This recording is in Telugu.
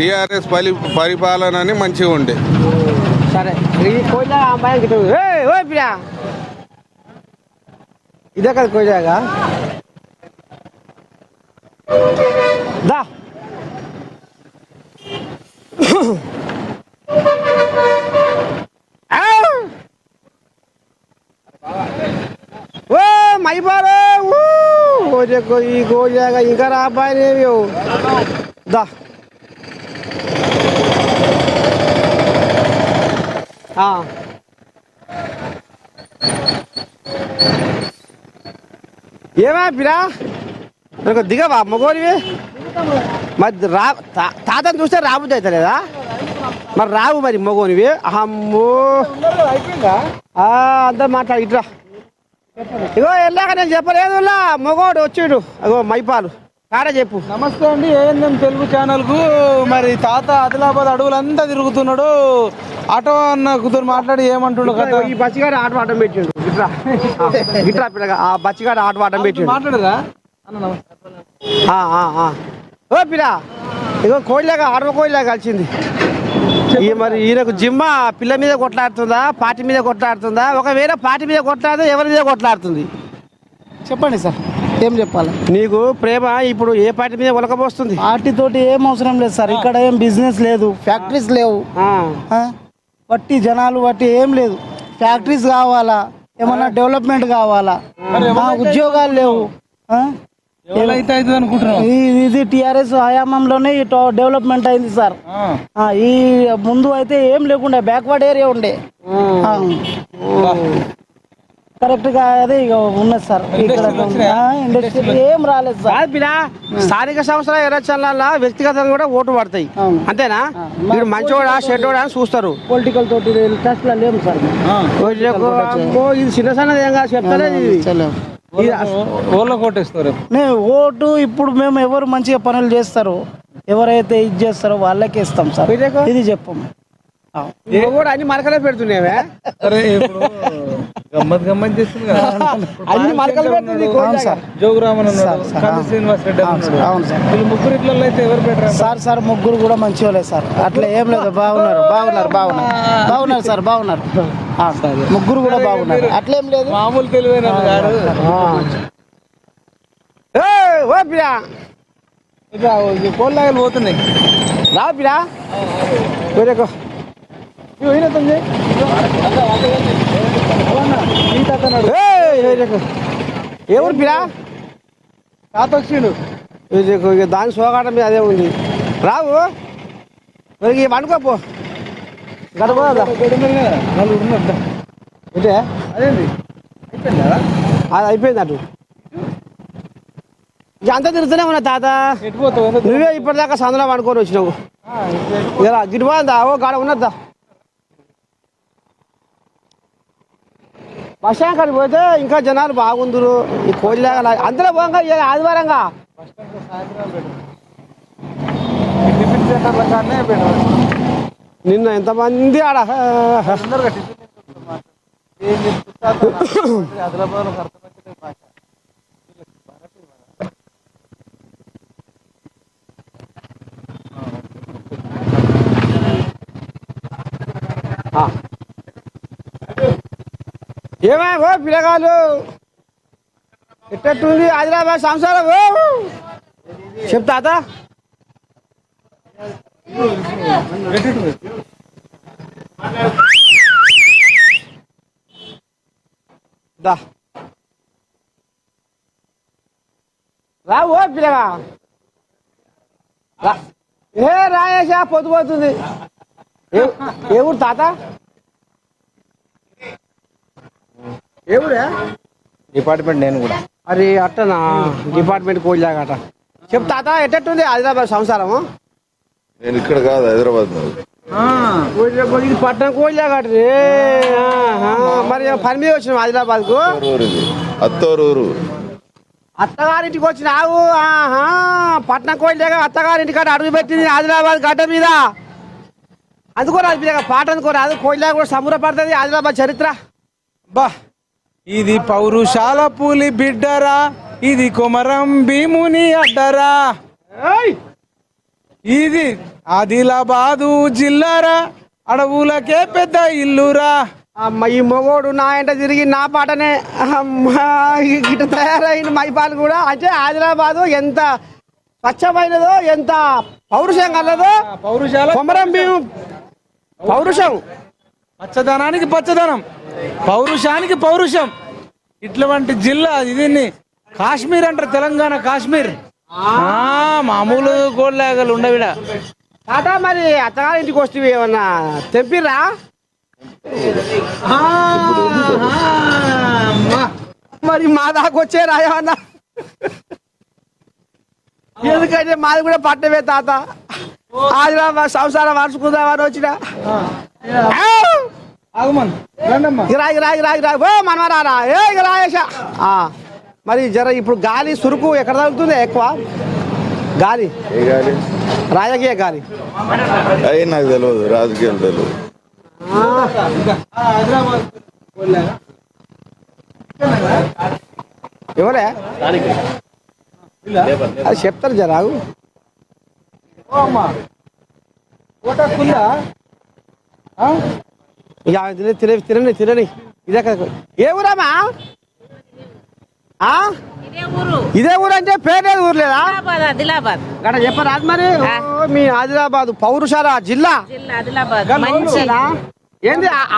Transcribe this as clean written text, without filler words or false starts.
టీఆర్ఎస్ పరిపాలనని మంచిగా ఉండే. సరే ఇదే కదా కోయిలాగా దా ఓ మైబారు ఈ కోయిలాగా ఇంకా రాబాయి దా ఏమా పిరా దిగవా మగోనివి మరి తాతను చూస్తే రాబుద్ది అవుతలేదా మరి రావు మరి మగోనివి అమ్మో అంతా మాట్లాడి ఇట్రా ఇగో వెళ్ళాక నేను చెప్పలేదు మగోడు వచ్చిండు అగో మైపాలు కాడే చెప్పు. నమస్తే అండి, ఏఎన్ఎం తెలుగు ఛానల్కు. మరి తాత ఆదిలాబాద్ అడవులంతా తిరుగుతున్నాడు. ఆటో అన్న కుదురు మాట్లాడి ఏమంటుండు కదా, ఈ బచ్చిగాడు ఆటో ఆటం పెట్టిండు గిట్రా గిట్రా పిల్లగా ఆ బచ్చిగాడు ఆటో ఆటం పెట్టిండు మాట్లాడరా అన్న. ఓ పిల్ల ఇగో కోయిలాగా ఆటో కోయిలాగా కలిసింది. మరి ఈయనకు జిమ్మ పిల్ల మీద కొట్లాడుతుందా పార్టీ మీద కొట్లాడుతుందా? ఒకవేళ పార్టీ మీద కొట్లాడితే ఎవరి మీద కొట్లాడుతుంది చెప్పండి సార్, ఏం చెప్పాలి? నీకు ప్రేమ ఇప్పుడు ఏ పార్టీ మీద ఒలకపోస్తుంది? పార్టీ తోటి ఏం అవసరం లేదు సార్. ఇక్కడ ఏం బిజినెస్ లేదు, ఫ్యాక్టరీస్ లేవు, వట్టి జనాలు వట్టి ఏం లేదు. ఫ్యాక్టరీస్ కావాలా, ఏమన్నా డెవలప్మెంట్ కావాలా, ఉద్యోగాలు లేవు. ఇది టిఆర్ఎస్ హయాంలోనే డెవలప్మెంట్ అయింది సార్. ఈ ముందు అయితే ఏం లేకుండే, బ్యాక్వర్డ్ ఏరియా ఉండే. కరెక్ట్ గా అదే ఇక ఉన్నది సార్. ఇక్కడ ఇండస్ట్రీ ఏం రాలేదు సార్. స్థానిక సంస్థల ఎలక్షన్ల వ్యక్తిగతంగా కూడా ఓటు పడతాయి అంతేనా? మీరు మంచోడా చెడ్డోడా అని చూస్తారు. పొలిటికల్ తోటి టచ్ లో లేము సార్. ఇది చిన్న సన్నది ఏం కాదు చెప్తలేదు. ఓటు ఇప్పుడు మేము ఎవరు మంచిగా పనులు చేస్తారు, ఎవరైతే ఇది చేస్తారో వాళ్ళకే ఇస్తాం సార్. ఇది చెప్పము. కూడా అన్ని మరకలే పెడుతున్నావే. గమ్మత్ గమ్మత్ చేస్తుంది కదా, అన్ని మరకలు పెడుతుంది. జోగురామన్ శ్రీనివాస్ రెడ్డి వీళ్ళు ముగ్గురు ఇట్లా అయితే ఎవరు పెట్టారు సార్? సార్ ముగ్గురు కూడా మంచి వాళ్ళే సార్, అట్లా ఏం లేదు. బాగున్నారు బాగున్నారు బాగున్నారు బాగున్నారు సార్, బాగున్నారు. ముగ్గురు కూడా బాగున్నారు, అట్లేం లేదు. మామూలు తెలివైన కోళ్ళాగలు పోతున్నాయి. రా పిరా ఎవరు పిరా తాత వచ్చిండు. దాని సోగాటం మీద అదే ఉంది. రావు అనుకోపో గడపదా అంటే అదేంది అది అయిపోయింది. అటు అంతా తిరుగుతూనే ఉన్నా తాత. నువ్వే ఇప్పటిదాకా సందులో అనుకొని వచ్చినావు. ఇలా గిట్టుబాదా ఓ గాడ ఉన్నదా? బస్టాండ్ కాడికి పోతే ఇంకా జనాలు బాగుందరు. ఈ కోళ్ళగా అందులో పోగా ఆదివారంగా నిన్న ఎంతమంది ఆడ ఏమా ఓ పిల్లగాలు ఎట్టట్టుంది ఆదిలాబాద్ సంసారం చెప్తా దా రా ఓ పిల్లగా ఏ రాయేసా పొద్దుపోతుంది. ఏ ఊరు తాత? ఏ ఊరే? డిపార్ట్మెంట్ నేను కూడా. అరే అట్టనా డిపార్ట్మెంట్ కోయిలాగట. చెప్పు తాత ఎట్టట్టుంది ఆదిలాబాద్ సంసారము? నేను ఇక్కడ కాదు, హైదరాబాద్. ఇది పట్టణం కోయిలాగట. మరి పని మీద వచ్చినావు ఆదిలాబాద్ కు? అత్తూరు అత్తగారింటికి వచ్చినావు. పట్నం కోయిలాగా అత్తగారింటి కాడ అడుగు పెట్టింది ఆదిలాబాద్ గడ్డ మీద. అందుకోరాదు పిల్లగా పాట అనుకోరాదు. కోయిలాగా కూడా సంబరపడుతుంది ఆదిలాబాద్ చరిత్ర. బా ఇది పౌరుషాల పూలి బిడ్డరా, ఇది కొమరం భీముని అడ్డరా. ఇది ఆదిలాబాదు జిల్లారా అడవులకే పెద్ద ఇల్లురా. అమ్మ ఈ మొగోడు నా ఎంట తిరిగి నా పాటనే అమ్మా ఇటు తయారైన మైపాలు కూడా అంటే ఆదిలాబాదు ఎంత స్వచ్ఛమైనదో ఎంత పౌరుషం కలదో పౌరుషాల కొమరం భీం పౌరుషం పచ్చదనానికి పచ్చదనం, పౌరుషానికి పౌరుషం. ఇటువంటి జిల్లా దీన్ని కాశ్మీర్ అంటారు, తెలంగాణ కాశ్మీర్. మామూలు కోళ్ళగలు ఉండవిడ. తాత మరి అత్తగారింటికి వస్తే ఏమన్నా తెంపిర్రా? మరి మా దాకా వచ్చారా ఏమన్నా? ఎందుకంటే మాది కూడా పట్టమే తాత. ఆదిలాబాద్ సంసారం వరుసుకుందామని వచ్చిన మనమరారా ఏ రాయేషా. మరి జర ఇప్పుడు గాలి సురుకు ఎక్కడ తగ్గుతుంది ఎక్కువ గాలి? ఏ గాలి? రాజకీయ గాలి అయ్యి నాకు తెలియదు, రాజకీయం తెలియదు. ఎవరే అది చెప్తారు జరాగు. తిరని తిరని ఇదే కదా. ఏ ఊరమ్మా? ఇదే ఊరు అంటే పేరు ఊరు లేదా? ఆదిలాబాద్ గడ చెప్పరాదు మరి. మీ ఆదిలాబాద్ పౌరుషాల జిల్లా ఆదిలాబాద్ ఏంది